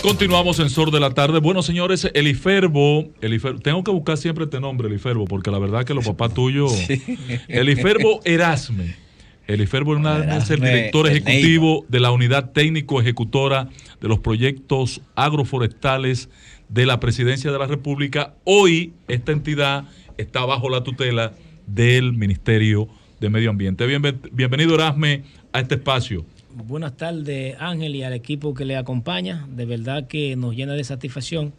Continuamos en Sol de la Tarde. Bueno, señores, Eliferbo, tengo que buscar siempre este nombre, Eliferbo, porque la verdad que los papás tuyos, sí. Eliferbo Erasme. Eliferbo es el director ejecutivo de la Unidad Técnico Ejecutora de los Proyectos Agroforestales de la Presidencia de la República. Hoy esta entidad está bajo la tutela del Ministerio de Medio Ambiente. Bienvenido, Erasme, a este espacio. Buenas tardes, Ángel, y al equipo que le acompaña. De verdad que nos llena de satisfacción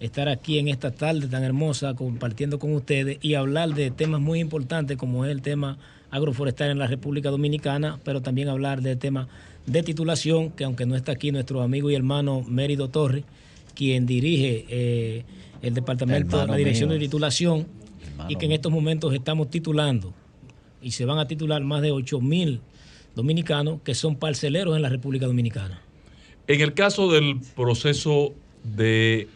estar aquí en esta tarde tan hermosa compartiendo con ustedes y hablar de temas muy importantes como es el tema agroforestal en la República Dominicana, pero también hablar del tema de titulación, que aunque no está aquí nuestro amigo y hermano Mérido Torres, quien dirige el departamento, la dirección de titulación, y que en estos momentos estamos titulando y se van a titular más de 8,000 dominicanos que son parceleros en la República Dominicana. En el caso del proceso de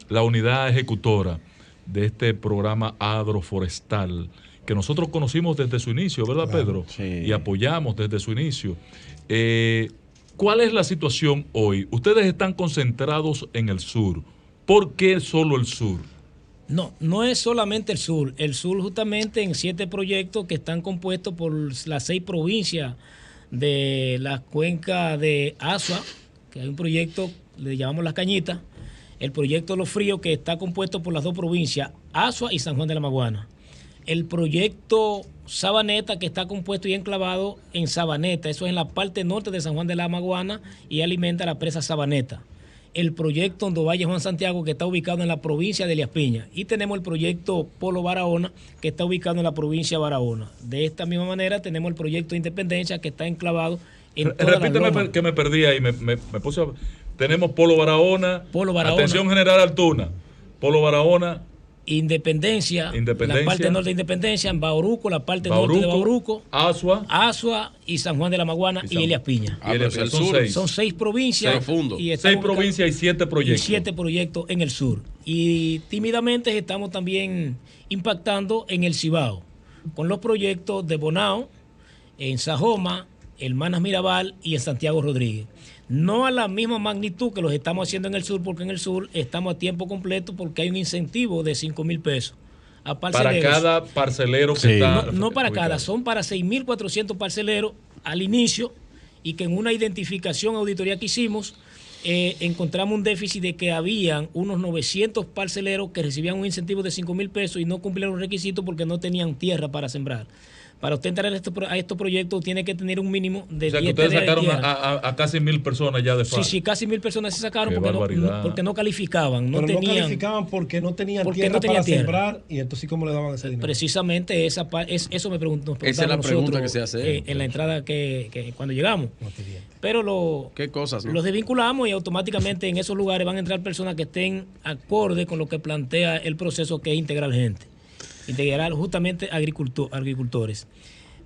la unidad ejecutora de este programa agroforestal, que nosotros conocimos desde su inicio, ¿verdad, Pedro? Sí. Y apoyamos desde su inicio. ¿Cuál es la situación hoy? Ustedes están concentrados en el sur. ¿Por qué solo el sur? No es solamente el sur. El sur justamente en 7 proyectos que están compuestos por las 6 provincias de la cuenca de Asua, que hay un proyecto, le llamamos Las Cañitas, el proyecto de Los Fríos, que está compuesto por las 2 provincias, Asua y San Juan de la Maguana. El proyecto Sabaneta, que está compuesto y enclavado en Sabaneta, eso es en la parte norte de San Juan de la Maguana y alimenta la presa Sabaneta. El proyecto Hondo Valle Juan Santiago, que está ubicado en la provincia de Elías Piña. Y tenemos el proyecto Polo Barahona, que está ubicado en la provincia de Barahona. De esta misma manera tenemos el proyecto Independencia, que está enclavado en todas las lomas. Repíteme que me perdí ahí, me puse a... Tenemos Polo Barahona, atención General Altuna, Polo Barahona, Independencia, la parte norte de Independencia, en Bauruco, la parte norte de Bauruco, Asua y San Juan de la Maguana y Elías Piña. Son 6 provincias. Y 6 provincias y 7 proyectos. Y 7 proyectos en el sur. Y tímidamente estamos también impactando en el Cibao, con los proyectos de Bonao, en Sajoma, Hermanas Mirabal y en Santiago Rodríguez. No a la misma magnitud que los estamos haciendo en el sur, porque en el sur estamos a tiempo completo porque hay un incentivo de 5,000 pesos a parceleros. Para cada parcelero que está... No para cada, son para 6,400 parceleros al inicio, y que en una identificación, auditoría que hicimos, encontramos un déficit de que habían unos 900 parceleros que recibían un incentivo de 5,000 pesos y no cumplieron los requisitos porque no tenían tierra para sembrar. Para usted entrar a estos proyectos tiene que tener un mínimo de 10 hectáreas. O sea, que ustedes sacaron a casi 1,000 personas ya de FAR. Sí, casi 1,000 personas se sacaron porque no calificaban. No calificaban porque no tenían tierra para sembrar, y entonces ¿cómo le daban ese dinero? Precisamente eso me preguntó. Esa es la pregunta que se hace. En la entrada que cuando llegamos. Pero ¿qué cosas, no? Los desvinculamos y automáticamente en esos lugares van a entrar personas que estén acorde con lo que plantea el proceso, que es integrar gente. Integrar justamente agricultores.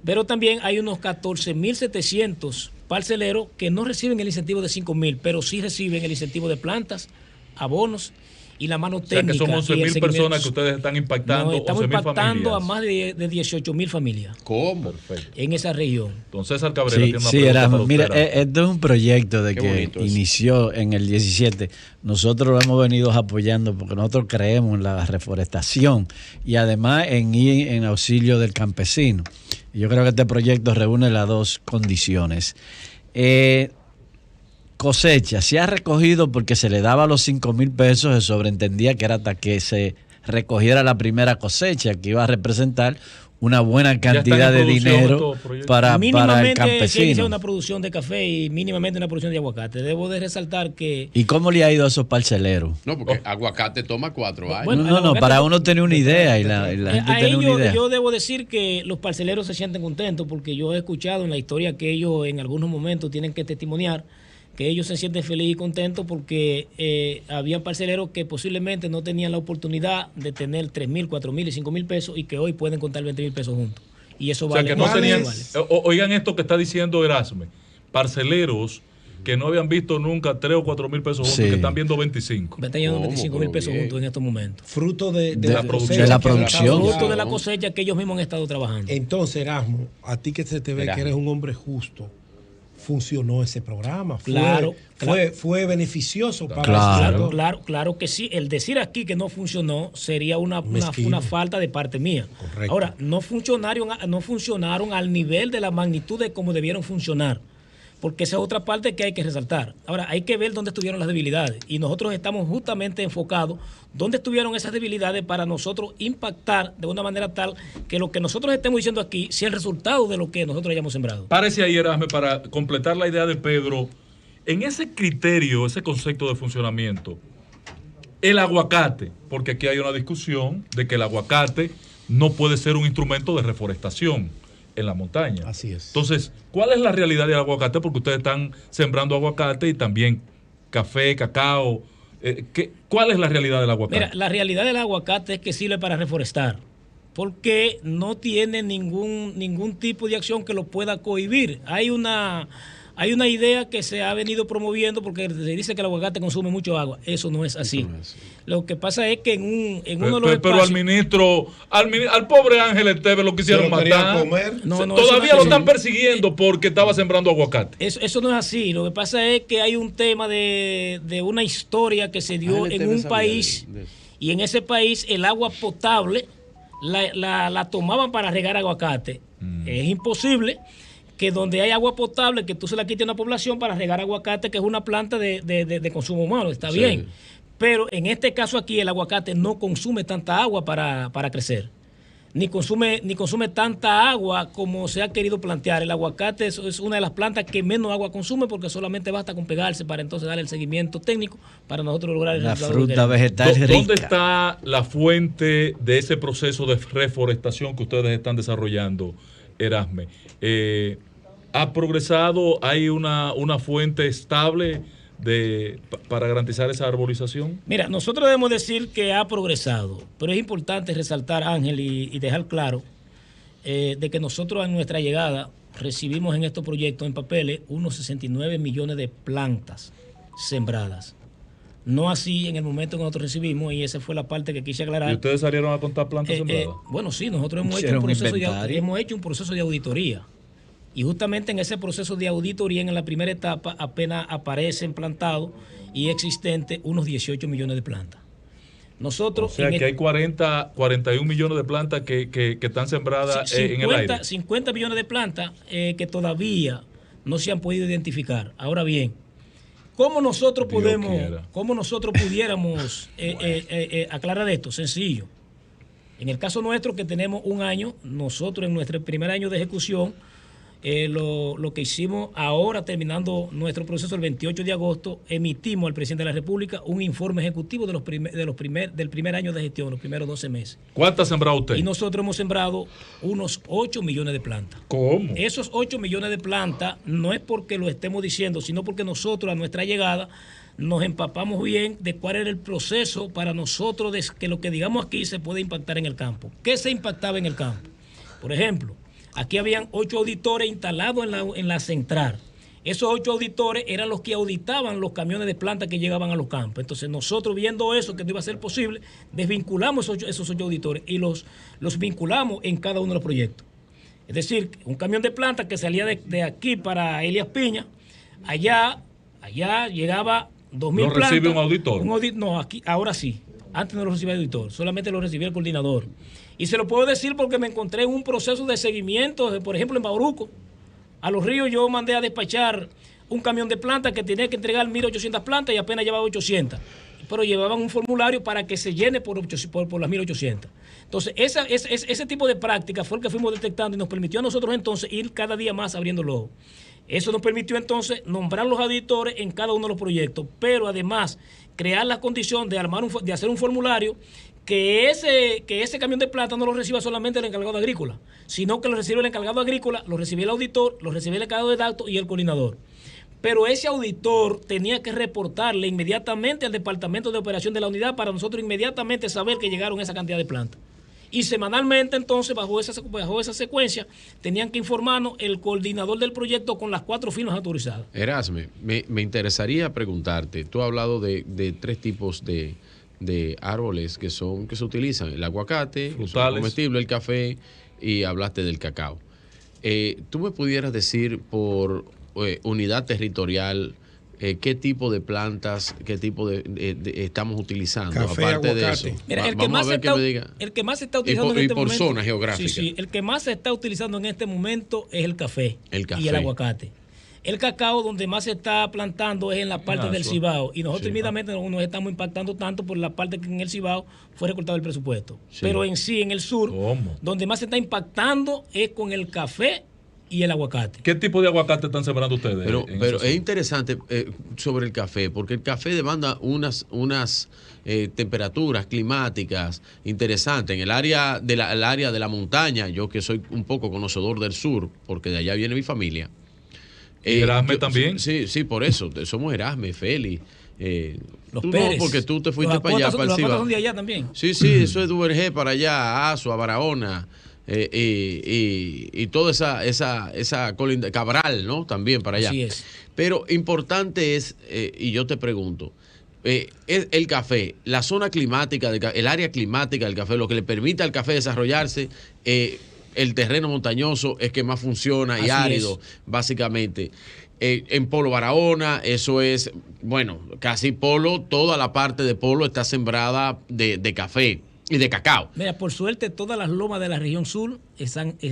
Pero también hay unos 14,700 parceleros que no reciben el incentivo de 5,000, pero sí reciben el incentivo de plantas, abonos y la mano técnica. O sea, que son 11,000 personas que ustedes están impactando. Estamos impactando a más de 18,000 familias. ¿Cómo? Perfecto. En esa región. Entonces, César Cabrera tiene una pregunta. Mira, esto es un proyecto de que inició en el 17. Nosotros lo hemos venido apoyando porque nosotros creemos en la reforestación y además en ir en auxilio del campesino. Y yo creo que este proyecto reúne las 2 condiciones. Cosecha, se ha recogido porque se le daba los 5,000 pesos, se sobreentendía que era hasta que se recogiera la primera cosecha, que iba a representar una buena cantidad de dinero para el campesino. Mínimamente una producción de café y mínimamente una producción de aguacate. Debo de resaltar que... ¿Y cómo le ha ido a esos parceleros? No, porque aguacate toma 4 años. Bueno, para uno tener una idea y la gente tener una idea. Yo debo decir que los parceleros se sienten contentos porque yo he escuchado en la historia que ellos en algunos momentos tienen que testimoniar que ellos se sienten felices y contentos porque había parceleros que posiblemente no tenían la oportunidad de tener 3,000, 4,000 y 5,000 pesos y que hoy pueden contar 20,000 pesos juntos. Y eso vale. O sea, que no tenían, oigan esto que está diciendo Erasme, parceleros que no habían visto nunca 3 o 4,000 pesos juntos, que están viendo 25. Me están llevando 25,000 pesos juntos en estos momentos. Fruto de la producción. Fruto de la cosecha que ellos mismos han estado trabajando. Entonces, Erasmo, a ti que se te ve que eres un hombre justo, funcionó ese programa. Fue beneficioso para claro que sí. El decir aquí que no funcionó sería una falta de parte mía. Correcto. Ahora, no funcionaron al nivel de la magnitud de cómo debieron funcionar. Porque esa es otra parte que hay que resaltar. Ahora, hay que ver dónde estuvieron las debilidades. Y nosotros estamos justamente enfocados dónde estuvieron esas debilidades para nosotros impactar de una manera tal que lo que nosotros estemos diciendo aquí sea el resultado de lo que nosotros hayamos sembrado. Parece ahí, Erasme, para completar la idea de Pedro, en ese criterio, ese concepto de funcionamiento, el aguacate, porque aquí hay una discusión de que el aguacate no puede ser un instrumento de reforestación en la montaña. Así es. Entonces, ¿cuál es la realidad del aguacate? Porque ustedes están sembrando aguacate y también café, cacao. ¿Cuál es la realidad del aguacate? Mira, la realidad del aguacate es que sirve para reforestar, porque no tiene ningún tipo de acción que lo pueda cohibir. Hay una idea que se ha venido promoviendo porque se dice que el aguacate consume mucho agua. Eso no es así. Lo que pasa es que en uno de los espacios... Pero al pobre Ángel Esteves lo quisieron matar. Todavía lo están persiguiendo porque estaba sembrando aguacate. Eso no es así. Lo que pasa es que hay un tema de una historia que se dio en un país y en ese país el agua potable la tomaban para regar aguacate. Es imposible que donde hay agua potable, que tú se la quites a una población para regar aguacate, que es una planta de consumo humano, está bien. Pero en este caso aquí el aguacate no consume tanta agua para crecer, ni consume tanta agua como se ha querido plantear. El aguacate es una de las plantas que menos agua consume porque solamente basta con pegarse para entonces darle el seguimiento técnico para nosotros lograr el resultado. La fruta vegetal rica. ¿Dónde está la fuente de ese proceso de reforestación que ustedes están desarrollando, Erasme? ¿Ha progresado? ¿Hay una fuente estable para garantizar esa arborización? Mira, nosotros debemos decir que ha progresado, pero es importante resaltar, Ángel, y dejar claro de que nosotros en nuestra llegada recibimos en estos proyectos en papeles unos 69 millones de plantas sembradas. No así en el momento que nosotros recibimos, y esa fue la parte que quise aclarar. ¿Y ustedes salieron a contar plantas sembradas? Bueno, sí, nosotros hemos hecho un proceso de auditoría. Y justamente en ese proceso de auditoría, en la primera etapa, apenas aparecen plantados y existentes unos 18 millones de plantas. Nosotros, o sea que hay 41 millones de plantas que están sembradas en el aire. 50 millones de plantas que todavía no se han podido identificar. Ahora bien, ¿cómo nosotros pudiéramos aclarar esto? Sencillo. En el caso nuestro, que tenemos un año, nosotros en nuestro primer año de ejecución, lo que hicimos ahora, terminando nuestro proceso el 28 de agosto, emitimos al presidente de la República un informe ejecutivo del primer año de gestión, los primeros 12 meses. ¿Cuántas ha sembrado usted? Y nosotros hemos sembrado unos 8 millones de plantas. ¿Cómo? Esos 8 millones de plantas no es porque lo estemos diciendo, sino porque nosotros a nuestra llegada nos empapamos bien de cuál era el proceso para nosotros, de que lo que digamos aquí se puede impactar en el campo. ¿Qué se impactaba en el campo? Por ejemplo, aquí habían 8 auditores instalados en la central. Esos 8 auditores eran los que auditaban los camiones de planta que llegaban a los campos. Entonces nosotros, viendo eso, que no iba a ser posible, desvinculamos esos 8 auditores y los vinculamos en cada uno de los proyectos. Es decir, un camión de planta que salía de aquí para Elías Piña, allá llegaba 2,000 plantas. ¿Lo recibe un auditor? No, aquí, ahora sí. Antes no lo recibía el auditor, solamente lo recibía el coordinador. Y se lo puedo decir porque me encontré en un proceso de seguimiento, por ejemplo, en Bauruco. A Los Ríos yo mandé a despachar un camión de plantas que tenía que entregar 1.800 plantas y apenas llevaba 800. Pero llevaban un formulario para que se llene por las 1.800. Entonces, ese tipo de práctica fue el que fuimos detectando y nos permitió a nosotros entonces ir cada día más abriendo los ojos. Eso nos permitió entonces nombrar los auditores en cada uno de los proyectos, pero además crear la condición de hacer un formulario que ese camión de plata no lo reciba solamente el encargado agrícola, sino que lo recibe el encargado agrícola, lo recibe el auditor, lo recibe el encargado de datos y el coordinador. Pero ese auditor tenía que reportarle inmediatamente al departamento de operación de la unidad para nosotros inmediatamente saber que llegaron esa cantidad de plantas. Y semanalmente entonces, bajo esa secuencia, tenían que informarnos el coordinador del proyecto con las 4 firmas autorizadas. Erasme, me interesaría preguntarte, tú has hablado de 3 tipos de árboles que se utilizan: el aguacate, el comestible, el café, y hablaste del cacao. ¿Tú me pudieras decir por unidad territorial, ¿qué tipo de plantas, qué tipo de estamos utilizando? Café, aparte aguacate. de eso, Mira, vamos a ver qué me diga. El que más se está utilizando y por zona geográfica. Sí, el que más se está utilizando en este momento es el café, y el aguacate. El cacao, donde más se está plantando, es en la parte del Cibao. Y nosotros inmediatamente no nos estamos impactando tanto por la parte que en el Cibao fue recortado el presupuesto. Sí. Pero en sí, en el sur, donde más se está impactando es con el café y el aguacate. ¿Qué tipo de aguacate están sembrando ustedes? Pero es interesante sobre el café, porque el café demanda unas temperaturas climáticas interesantes. En el área de la montaña, yo que soy un poco conocedor del sur, porque de allá viene mi familia. ¿Erasme también? Sí, por eso. Somos Erasme, Félix. Los tú Pérez. No, porque tú te fuiste para allá, para el Cibao. Los son de allá también. Sí, eso es Duvergé para allá, Azua, Barahona. Y toda esa colinda, Cabral, ¿no? También para allá. Así es. Pero importante es, y yo te pregunto, el café, la zona climática, el área climática del café, lo que le permite al café desarrollarse, el terreno montañoso es que más funciona y árido, básicamente. En Polo Barahona, eso es, bueno, casi Polo, toda la parte de Polo está sembrada de café y de cacao. Mira, por suerte, todas las lomas de la región sur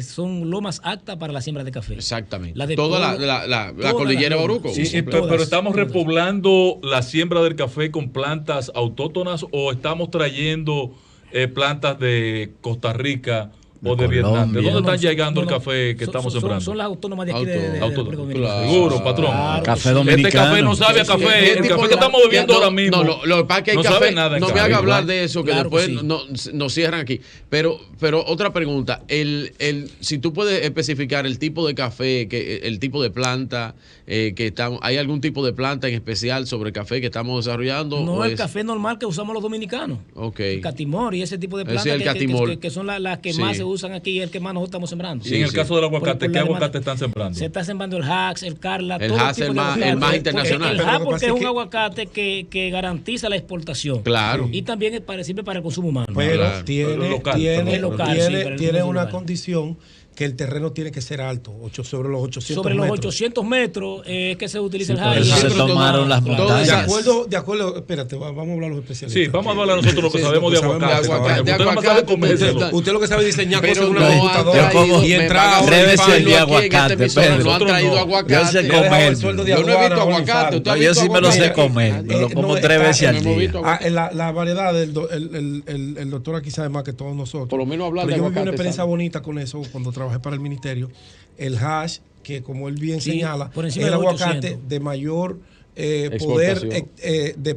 son lomas aptas para la siembra de café. Exactamente. Toda la cordillera de Bauruco. Sí, pero ¿estamos repoblando la siembra del café con plantas autóctonas o estamos trayendo plantas de Costa Rica o de Vietnam? ¿De dónde están llegando el café que estamos sembrando? Son las autónomas de aquí de República Dominicana. Seguro, patrón. Claro, café dominicano. Este café no sabe a café. El café que estamos bebiendo ahora mismo. Lo que pasa es que hay café. No me haga hablar de eso, que después nos cierran aquí. Pero otra pregunta. Si tú puedes especificar el tipo de café, el tipo de planta que estamos. ¿Hay algún tipo de planta en especial sobre el café que estamos desarrollando? No, el café normal que usamos los dominicanos. Ok. El catimor y ese tipo de plantas que son las que más se usan aquí y el que más nosotros estamos sembrando. Sí, en el caso del aguacate, ¿qué aguacate están sembrando? Se está sembrando el Hax, el Carla, el Hax es el más internacional. El Hax porque es un aguacate que garantiza la exportación. Claro. Y también sirve para el consumo humano. Pero claro. tiene una condición que el terreno tiene que ser alto, sobre los 800 sobre metros. Los 800 metros es que se utiliza el Por eso se tomaron las montañas. De acuerdo, espérate, vamos a hablar a los especialistas. Sí, vamos a hablar nosotros lo que sabemos de aguacate. Usted lo que sabe diseñar cosas en una no computadora y entrar de aguacate. No han traído aguacate. Yo sé comer. Yo no he visto aguacate. Yo sí me lo sé comer. Me lo como 3 veces al día. La variedad, el doctor aquí sabe más que todos nosotros. Por lo menos hablar de aguacate. Yo viví una experiencia bonita con eso cuando trabajé para el ministerio. El hash, que como él bien señala, es el aguacate de mayor poder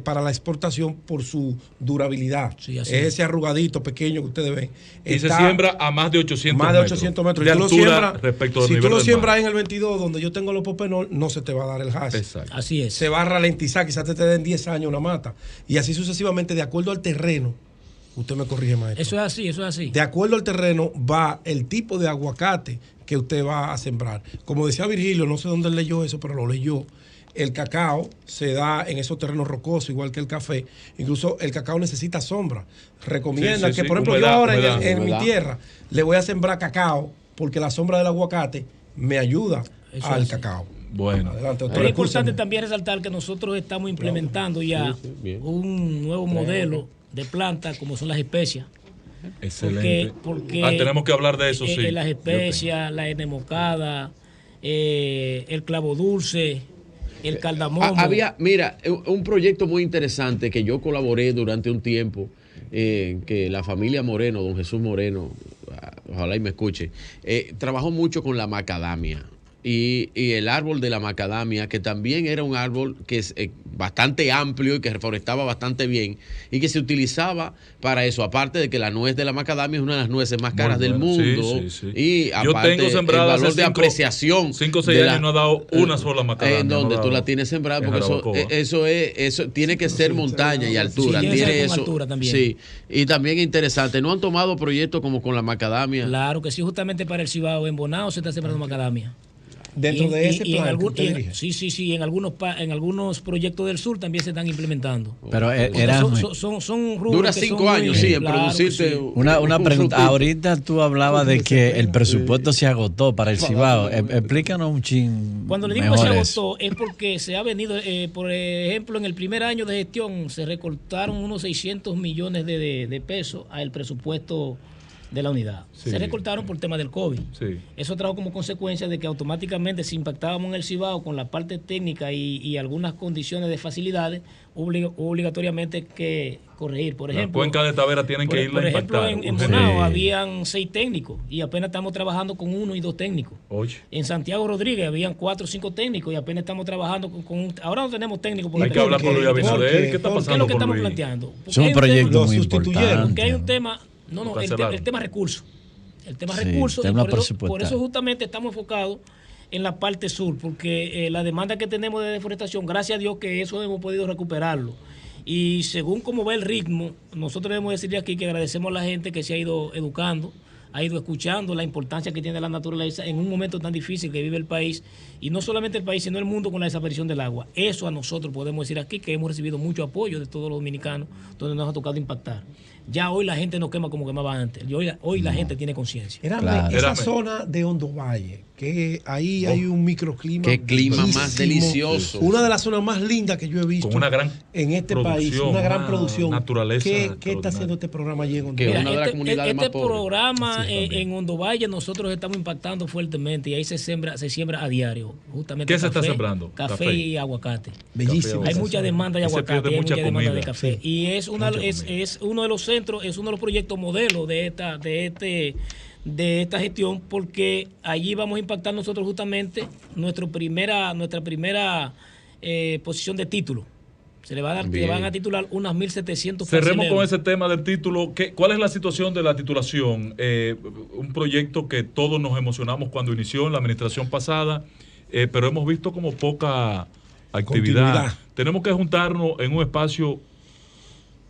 para la exportación por su durabilidad. Sí, es ese arrugadito pequeño que ustedes ven. Y se siembra a más de 800 metros. Más de 800 metros. De altura respecto al si nivel tú lo del siembras mar. en el 22, donde yo tengo los popenol, no se te va a dar el hash. Exacto. Así es. Se va a ralentizar, quizás te den 10 años una mata. Y así sucesivamente, de acuerdo al terreno. Usted me corrige, maestro. Eso es así. De acuerdo al terreno va el tipo de aguacate que usted va a sembrar. Como decía Virgilio, no sé dónde él leyó eso, pero lo leyó. El cacao se da en esos terrenos rocosos, igual que el café. Incluso el cacao necesita sombra. Recomienda que, por ejemplo, yo ahora en mi tierra le voy a sembrar cacao porque la sombra del aguacate me ayuda al cacao. Bueno, adelante, es importante también resaltar que nosotros estamos implementando ya un nuevo modelo de plantas como son las especias. Excelente. Porque tenemos que hablar de eso, sí. Las especias, la enemocada, el clavo dulce, el cardamomo. Había, mira, un proyecto muy interesante que yo colaboré durante un tiempo, que la familia Moreno, don Jesús Moreno, ojalá y me escuche, trabajó mucho con la macadamia. Y el árbol de la macadamia, que también era un árbol que es bastante amplio y que reforestaba bastante bien y que se utilizaba para eso, aparte de que la nuez de la macadamia es una de las nueces más caras del mundo. Sí. Y yo aparte tengo sembrada el valor de apreciación 5 o 6 años no ha dado una sola macadamia. En donde tú la tienes sembrada, porque eso tiene que ser montaña y altura. Sí, tiene eso. Altura también. Sí, y también es interesante. ¿No han tomado proyectos como con la macadamia? Claro que sí, justamente para el Cibao, en Bonao se está sembrando macadamia. Dentro de ese plan que usted dirige. Sí, en algunos proyectos del sur también se están implementando. Pero son rubros dura que 5 años, en producirte. Sí. Una pregunta. Ahorita tú hablabas de que el presupuesto se agotó para el Cibao. Explícanos un chin. Cuando le digo que se agotó es porque se ha venido, por ejemplo, en el primer año de gestión se recortaron unos 600 millones de pesos al presupuesto de la unidad. Sí. Se recortaron por el tema del COVID. Sí. Eso trajo como consecuencia de que automáticamente si impactábamos en el Cibao con la parte técnica y algunas condiciones de facilidades, obligatoriamente que corregir. Por ejemplo, la cuenca de Tavera tienen que irla a impactar. Por ejemplo, en Bonao habían 6 técnicos y apenas estamos trabajando con 1 y 2 técnicos. Oye. En Santiago Rodríguez habían 4 o 5 técnicos y apenas estamos trabajando con ahora no tenemos técnicos. Hay que hablar con Luis Abinader. ¿Qué está pasando? ¿Qué es lo que estamos planteando? Son proyectos muy importantes. Porque hay un tema. No, el tema recursos. El tema recursos. Por eso justamente estamos enfocados en la parte sur, porque la demanda que tenemos de deforestación, gracias a Dios que eso hemos podido recuperarlo. Y según cómo va el ritmo, nosotros debemos decirle aquí que agradecemos a la gente que se ha ido educando, ha ido escuchando la importancia que tiene la naturaleza en un momento tan difícil que vive el país, y no solamente el país, sino el mundo con la desaparición del agua. Eso a nosotros podemos decir aquí que hemos recibido mucho apoyo de todos los dominicanos, donde nos ha tocado impactar. Ya hoy la gente no quema como quemaba antes. Hoy la gente tiene conciencia. Esa zona de Hondo Valle, que ahí hay un microclima. Qué clima más delicioso. Una de las zonas más lindas que yo he visto con una gran en este país. Una gran producción. Naturaleza. ¿Qué está haciendo este programa allí en Hondo Valle? Este programa en Hondo Valle nosotros estamos impactando fuertemente y ahí se siembra a diario. Justamente ¿qué se está sembrando? Café y aguacate. Bellísimo. Hay mucha demanda de aguacate, hay mucha demanda de café. Y es uno de los centros, es uno de los proyectos modelos de esta gestión, porque allí vamos a impactar nosotros justamente nuestra primera posición de título. Se le va a dar, le van a titular unas 1.700 Cerremos con ese tema del título. ¿Cuál es la situación de la titulación? Un proyecto que todos nos emocionamos cuando inició en la administración pasada, pero hemos visto como poca actividad. Tenemos que juntarnos en un espacio,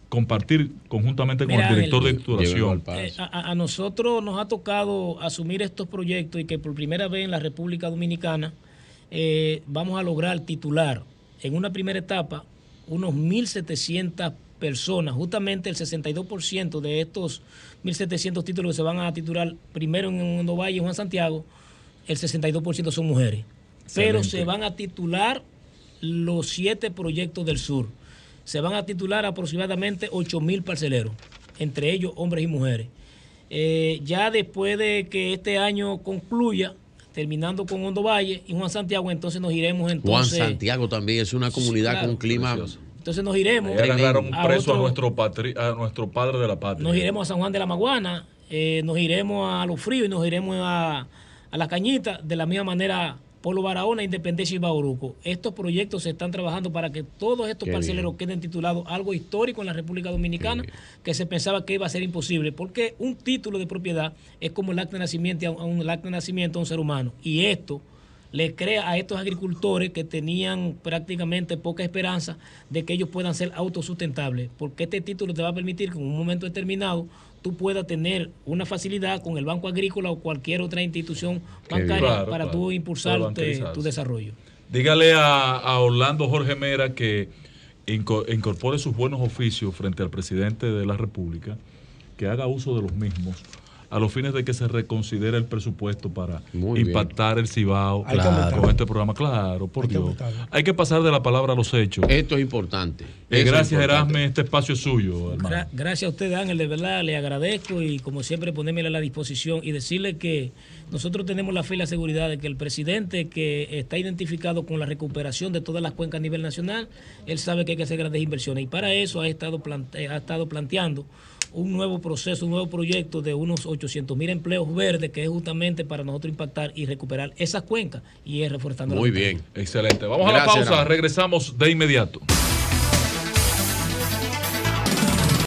compartir conjuntamente con el director de titulación. A nosotros nos ha tocado asumir estos proyectos y que por primera vez en la República Dominicana vamos a lograr titular en una primera etapa unos 1.700 personas. Justamente el 62% de estos 1.700 títulos que se van a titular primero en Hondo Valle y Juan Santiago, el 62% son mujeres. Excelente. Pero se van a titular los 7 proyectos del sur. Se van a titular aproximadamente 8.000 parceleros, entre ellos hombres y mujeres. Ya después de que este año concluya, terminando con Hondo Valle y Juan Santiago, entonces nos iremos. Juan Santiago también es una comunidad con un clima precioso. Entonces nos iremos. Agarraron preso a nuestro padre de la patria. Nos iremos a San Juan de la Maguana, nos iremos a Los Fríos y nos iremos a La Cañita, de la misma manera Polo Barahona, Independencia y Bauruco. Estos proyectos se están trabajando para que todos estos parceleros queden titulados, algo histórico en la República Dominicana, que se pensaba que iba a ser imposible, porque un título de propiedad es como el acta de nacimiento a un ser humano, y esto le crea a estos agricultores que tenían prácticamente poca esperanza de que ellos puedan ser autosustentables, porque este título te va a permitir que en un momento determinado tú puedas tener una facilidad con el Banco Agrícola o cualquier otra institución bancaria para tú impulsar tu desarrollo. Dígale a Orlando Jorge Mera que incorpore sus buenos oficios frente al presidente de la República, que haga uso de los mismos a los fines de que se reconsidere el presupuesto para impactar el Cibao con este programa. Claro, por Dios. Hay que pasar de la palabra a los hechos. Esto es importante. Gracias, Erasme. Este espacio es suyo, hermano. Gracias a usted, Ángel. De verdad, le agradezco y como siempre ponerme a la disposición y decirle que nosotros tenemos la fe y la seguridad de que el presidente, que está identificado con la recuperación de todas las cuencas a nivel nacional, él sabe que hay que hacer grandes inversiones y para eso ha estado planteando un nuevo proceso, un nuevo proyecto de unos 800.000 empleos verdes, que es justamente para nosotros impactar y recuperar esas cuencas y es reforestando. Muy bien. Excelente. Vamos a la pausa, regresamos de inmediato.